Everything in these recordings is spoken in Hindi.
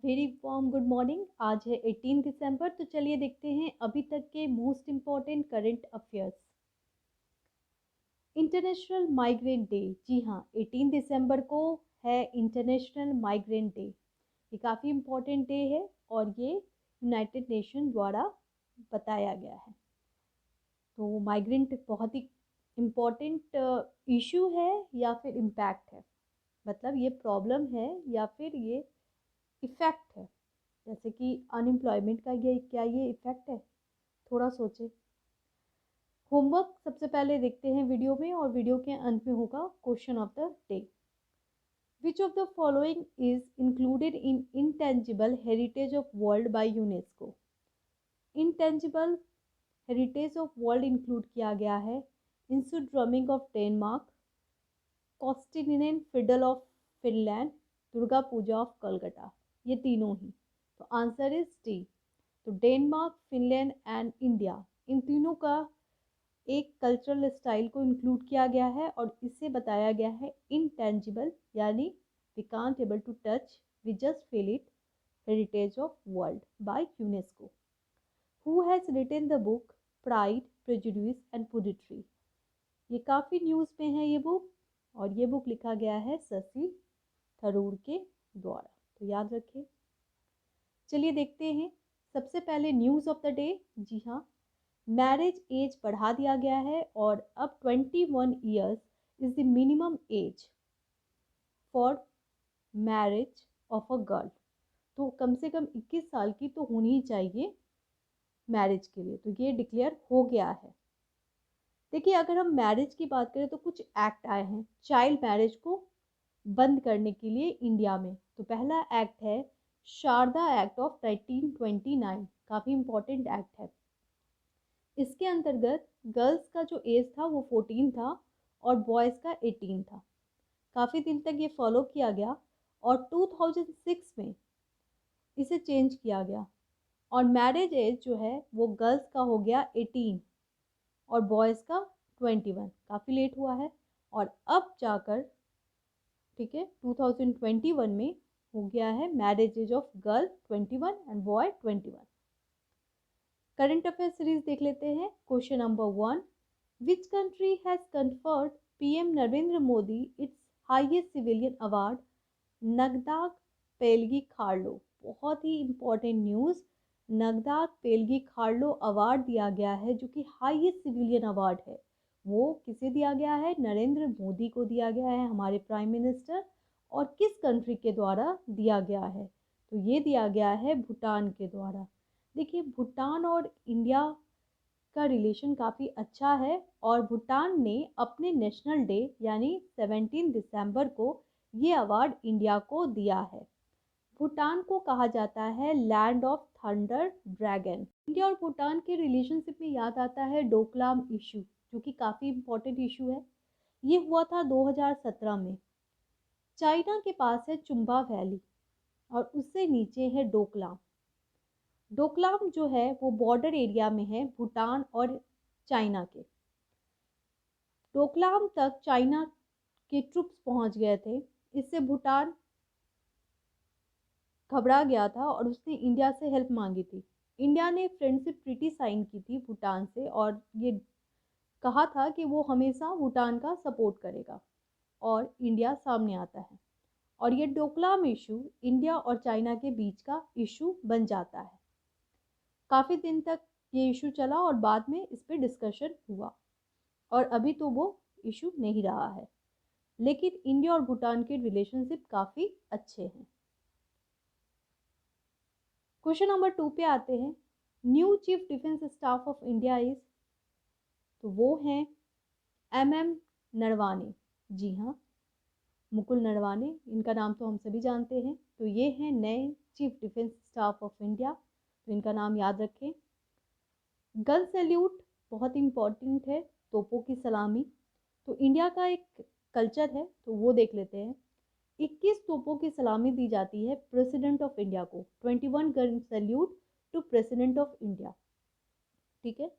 Very warm good morning. आज है 18 दिसंबर। तो चलिए देखते हैं अभी तक के most important current affairs. International migrant day, जी हाँ, 18 दिसंबर को है इंटरनेशनल माइग्रेंट डे। ये काफ़ी इम्पॉर्टेंट डे है और ये यूनाइटेड नेशन द्वारा बताया गया है। तो माइग्रेंट बहुत ही इम्पॉर्टेंट इशू है या फिर इम्पैक्ट है, मतलब ये प्रॉब्लम है या फिर ये इफ़ेक्ट है। जैसे कि अनएम्प्लॉयमेंट का ये क्या ये इफ़ेक्ट है, थोड़ा सोचें। होमवर्क सबसे पहले देखते हैं वीडियो में, और वीडियो के अंत में होगा question of the day. Which of the following is included in intangible heritage of world by UNESCO. Intangible heritage of world include किया गया है institute drumming of Denmark, Kaustinen fiddle of Finland, Durga Puja of Calcutta. ये तीनों ही। तो आंसर इज डी। तो डेनमार्क, फिनलैंड एंड इंडिया, इन तीनों का एक कल्चरल स्टाइल को इंक्लूड किया गया है और इससे बताया गया है इनटेंजिबल, यानी we can't able to touch, we just feel it, heritage of world by UNESCO. Who has written the book pride, prejudice and poetry. ये काफ़ी न्यूज़ में है ये बुक, और ये बुक लिखा गया है शशि थरूर के द्वारा, तो याद रखें। चलिए देखते हैं सबसे पहले न्यूज़ ऑफ द डे। जी हाँ, मैरिज एज बढ़ा दिया गया है और अब 21 years is the minimum age for marriage of a girl. तो कम से कम 21 साल की तो होनी ही चाहिए मैरिज के लिए, तो ये डिक्लेयर हो गया है। देखिए, अगर हम मैरिज की बात करें तो कुछ एक्ट आए हैं चाइल्ड मैरिज को बंद करने के लिए इंडिया में। तो पहला एक्ट है शारदा एक्ट ऑफ 1929, काफ़ी इंपॉर्टेंट एक्ट है। इसके अंतर्गत गर्ल्स का जो एज था वो 14 था और बॉयज़ का 18 था। काफ़ी दिन तक ये फॉलो किया गया और 2006 में इसे चेंज किया गया, और मैरिज एज जो है वो गर्ल्स का हो गया 18 और बॉयज़ का 21। काफ़ी लेट हुआ है, और अब जाकर, ठीक है, 2021 में हो गया है marriage age of girl 21 and boy 21। Current affair series देख लेते हैं। Question number 1, which country has conferred PM Narendra Modi its highest civilian award Ngadag Pelgi Khorlo. बहुत ही important news, Ngadag Pelgi Khorlo award दिया गया है जो कि हाईएस्ट सिविलियन अवार्ड है। वो किसे दिया गया है? नरेंद्र मोदी को दिया गया है, हमारे प्राइम मिनिस्टर। और किस कंट्री के द्वारा दिया गया है? तो ये दिया गया है भूटान के द्वारा। देखिए, भूटान और इंडिया का रिलेशन काफ़ी अच्छा है, और भूटान ने अपने नेशनल डे यानी 17 दिसंबर को ये अवार्ड इंडिया को दिया है। भूटान को कहा जाता है land of thunder dragon. India और भूटान के रिलेशनशिप में याद आता है डोकलाम इशू, जो कि काफ़ी इम्पोर्टेंट इशू है। ये हुआ था 2017 में। चाइना के पास है चुम्बा वैली और उससे नीचे है डोकलाम। डोकलाम जो है वो बॉर्डर एरिया में है भूटान और चाइना के। डोकलाम तक चाइना के ट्रुप्स पहुंच गए थे। इससे भूटान घबरा गया था और उसने इंडिया से हेल्प मांगी थी। इंडिया ने फ्रेंडशिप ट्रीटी साइन की थी भूटान से, और ये कहा था कि वो हमेशा भूटान का सपोर्ट करेगा, और इंडिया सामने आता है और ये डोकलाम इशू इंडिया और चाइना के बीच का इशू बन जाता है। काफ़ी दिन तक ये इशू चला और बाद में इस पर डिस्कशन हुआ, और अभी तो वो इशू नहीं रहा है, लेकिन इंडिया और भूटान के रिलेशनशिप काफ़ी अच्छे हैं। क्वेश्चन नंबर 2 पे आते हैं। New chief defence staff of India is, तो वो हैं MM नरवाने। जी हाँ, मुकुल नरवाने, इनका नाम तो हम सभी जानते हैं। तो ये हैं नए chief defence staff of India, तो इनका नाम याद रखें। गन सैल्यूट बहुत इंपॉर्टेंट है, तोपों की सलामी। तो इंडिया का एक कल्चर है, तो वो देख लेते हैं। 21 तोपों की सलामी दी जाती है प्रेसिडेंट ऑफ इंडिया को। 21 gun salute to president of India, ठीक है।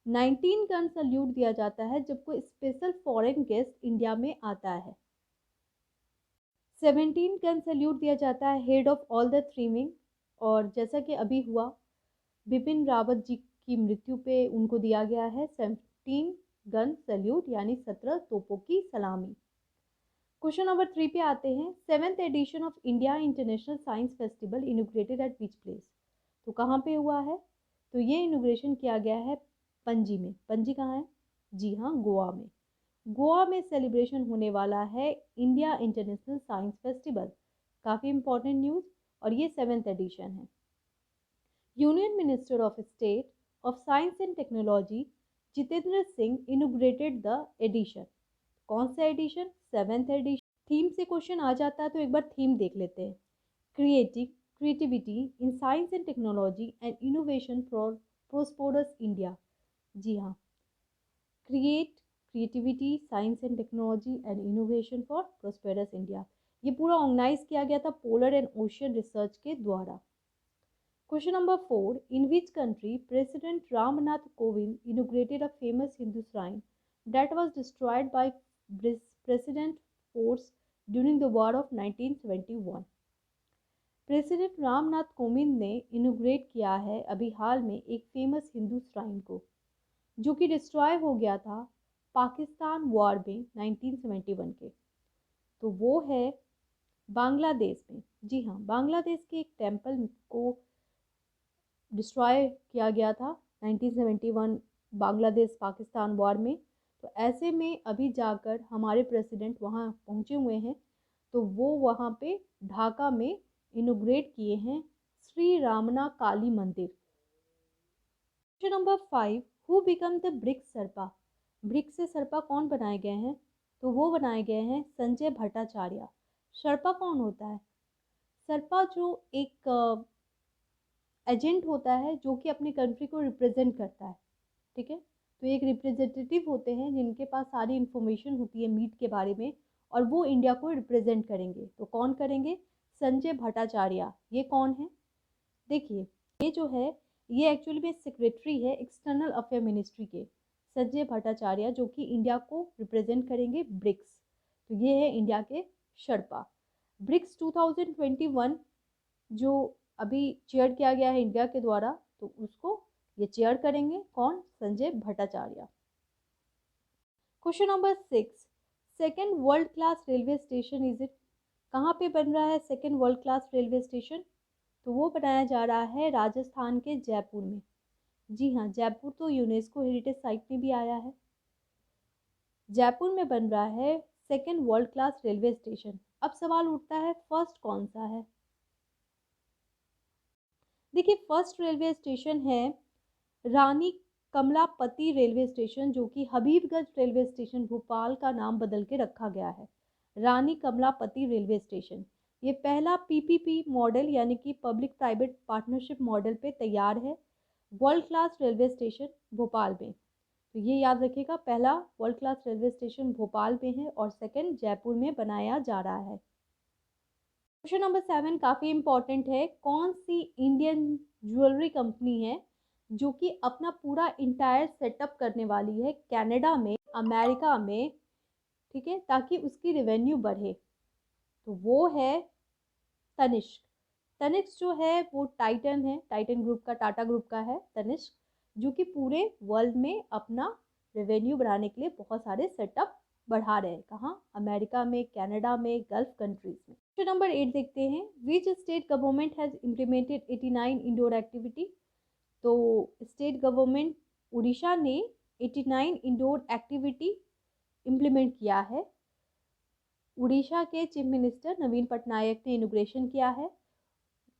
19 गन सैल्यूट दिया जाता है जब कोई स्पेशल फॉरेन गेस्ट इंडिया में आता है। 17 गन सैल्यूट दिया जाता है head of all the three wing, और जैसा कि अभी हुआ बिपिन रावत जी की मृत्यु पे उनको दिया गया है 17 गन सैल्यूट यानी 17 तोपों की सलामी। क्वेश्चन नंबर 3 पे आते हैं। 7th edition of India international science Festival inaugurated at which place? तो कहाँ पे हुआ है? तो ये इनोग्रेशन किया गया है पणजी में। पणजी कहाँ है? जी हाँ, गोवा में। गोवा में सेलिब्रेशन होने वाला है इंडिया इंटरनेशनल साइंस फेस्टिवल। काफ़ी इंपॉर्टेंट न्यूज़, और ये 7th एडिशन है। Union minister of state of science and technology Jitendra Singh inaugurated the edition. कौन सा एडिशन? 7th edition. थीम से क्वेश्चन आ जाता है तो एक बार थीम देख लेते हैं। Creativity in science and technology and innovation for prosperous India. जी हाँ, creativity science and technology and innovation for prosperous India. ये पूरा ऑर्गेनाइज किया गया था पोलर एंड ओशियन रिसर्च के द्वारा। Question number 4, in which country president Ramnath Kovind inaugurated a famous Hindu shrine that was destroyed by president force during the war of 1971? President Ramnath Kovind ने इनोग्रेट किया है अभी हाल में एक फेमस हिंदू श्राइन को, जो कि डिस्ट्रॉय हो गया था पाकिस्तान वॉर में 1971 के। तो वो है बांग्लादेश में। जी हाँ, बांग्लादेश के एक टेम्पल को डिस्ट्रॉय किया गया था 1971 बांग्लादेश पाकिस्तान वॉर में। तो ऐसे में अभी जाकर हमारे प्रेसिडेंट वहाँ पहुँचे हुए हैं, तो वो वहाँ पे ढाका में इनोग्रेट किए हैं श्री रामना काली मंदिर। Question number 5, who become the BRICS sherpa? BRICS से सर्पा कौन बनाए गए हैं? तो वो बनाए गए हैं संजय भट्टाचार्य। सर्पा कौन होता है? सर्पा जो एक एजेंट होता है जो कि अपनी कंट्री को रिप्रेजेंट करता है। ठीक है, तो एक रिप्रेजेंटेटिव होते हैं जिनके पास सारी इंफॉर्मेशन होती है मीट के बारे में, और वो इंडिया को रिप्रेजेंट करेंगे। तो कौन करेंगे? संजय भट्टाचार्य। ये कौन है? देखिए, ये जो है ये एक्चुअली में सेक्रेटरी है एक्सटर्नल अफेयर मिनिस्ट्री के, संजय भट्टाचार्य, जो कि इंडिया को रिप्रेजेंट करेंगे ब्रिक्स। तो ये है इंडिया के शर्पा। ब्रिक्स 2021 जो अभी चेयर किया गया है इंडिया के द्वारा, तो उसको ये चेयर करेंगे कौन? Sanjay Bhattacharya. Question number 6, second world class railway station is it? कहाँ पे बन रहा है second world class railway station? तो वो बनाया जा रहा है राजस्थान के जयपुर में। जी हाँ, जयपुर तो यूनेस्को हेरिटेज साइट में भी आया है। जयपुर में बन रहा है second world class railway station. अब सवाल उठता है फर्स्ट कौन सा है? देखिए, फर्स्ट रेलवे स्टेशन है रानी कमलापति रेलवे स्टेशन, जो कि हबीबगंज रेलवे स्टेशन भोपाल का नाम बदल के रखा गया है, रानी कमलापति रेलवे स्टेशन। ये पहला पीपीपी मॉडल यानी कि पब्लिक प्राइवेट पार्टनरशिप मॉडल पे तैयार है world class railway station Bhopal में। तो ये याद रखिएगा, पहला world class railway station Bhopal में है और सेकंड जयपुर में बनाया जा रहा है। क्वेश्चन नंबर 7 काफ़ी इंपॉर्टेंट है। कौन सी इंडियन ज्वेलरी कंपनी है जो कि अपना पूरा इंटायर सेटअप करने वाली है कनाडा में, अमेरिका में, ठीक है, ताकि उसकी रेवेन्यू बढ़े? तो वो है तनिष्क। तनिष्क जो है वो टाइटन है, टाइटन ग्रुप का, टाटा ग्रुप का है तनिष्क, जो कि पूरे वर्ल्ड में अपना रेवेन्यू बढ़ाने के लिए बहुत सारे सेटअप बढ़ा रहे हैं। कहाँ? अमेरिका में, कनाडा में, गल्फ कंट्रीज में। क्वेश्चन नंबर 8 देखते हैं। Which state government has implemented 89 indoor activity? तो स्टेट गवर्नमेंट उड़ीसा ने 89 इंडोर एक्टिविटी इम्प्लीमेंट किया है। उड़ीसा के चीफ मिनिस्टर नवीन पटनायक ने इनोग्रेशन किया है।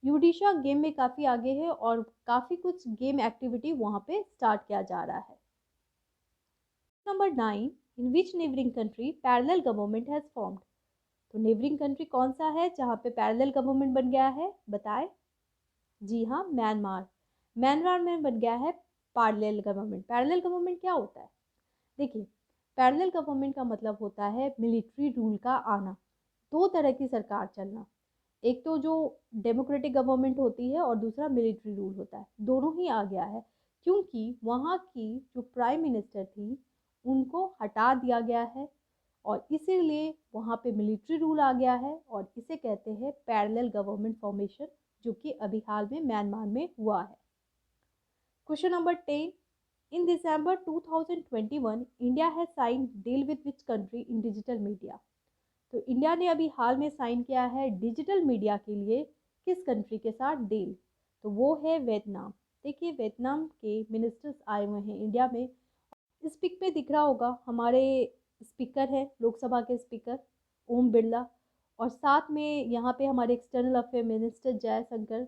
उड़ीसा गेम में काफ़ी आगे है और काफ़ी कुछ गेम एक्टिविटी वहाँ पे स्टार्ट किया जा रहा है। Number 9, in which neighbouring country parallel government has formed? तो नेबरिंग कंट्री कौन सा है जहाँ पे पैरेलल गवर्नमेंट बन गया है? बताए। जी हाँ, म्यांमार। म्यांमार में बन गया है पैरेलल गवर्नमेंट। पैरेलल गवर्नमेंट क्या होता है? देखिए, पैरेलल गवर्नमेंट का मतलब होता है मिलिट्री रूल का आना, दो तरह की सरकार चलना। एक तो जो डेमोक्रेटिक गवर्नमेंट होती है और दूसरा मिलिट्री रूल होता है। दोनों ही आ गया है क्योंकि वहाँ की जो प्राइम मिनिस्टर थी उनको हटा दिया गया है और इसीलिए वहाँ पे मिलिट्री रूल आ गया है और इसे कहते हैं पैरेलल गवर्नमेंट फॉर्मेशन, जो कि अभी हाल में म्यांमार में हुआ है। Question number 10, in December 2021 India has sign deal with which country in digital media. तो इंडिया ने अभी हाल में साइन किया है डिजिटल मीडिया के लिए किस कंट्री के साथ डील, तो वो है वियतनाम। देखिए वियतनाम के मिनिस्टर्स आए हुए हैं इंडिया में। इस पिक में दिख रहा होगा हमारे स्पीकर है, लोकसभा के स्पीकर ओम बिरला, और साथ में यहाँ पे हमारे एक्सटर्नल अफेयर मिनिस्टर जयशंकर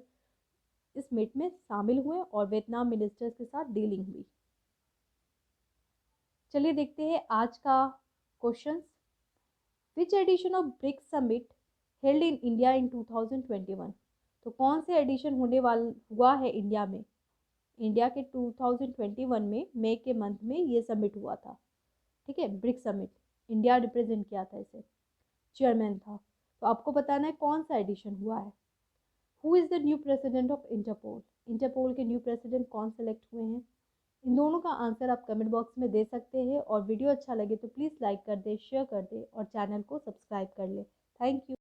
इस मीट में शामिल हुए और वियतनाम मिनिस्टर्स के साथ डीलिंग हुई। चलिए देखते हैं आज का question. Which edition of BRICS summit held in India in 2021। तो कौन से एडिशन होने वाला हुआ है इंडिया में, इंडिया के 2021 में मई के मंथ में ये समिट हुआ था। ठीक है, ब्रिक्स समिट, इंडिया रिप्रेजेंट किया था, इसे चेयरमैन था। तो आपको बताना है कौन सा एडिशन हुआ है। Who is the new president of Interpol, Interpol के न्यू प्रेसिडेंट कौन सेलेक्ट हुए हैं। इन दोनों का आंसर आप कमेंट बॉक्स में दे सकते हैं, और वीडियो अच्छा लगे तो प्लीज़ लाइक कर दे, शेयर कर दे और चैनल को सब्सक्राइब कर ले। Thank you.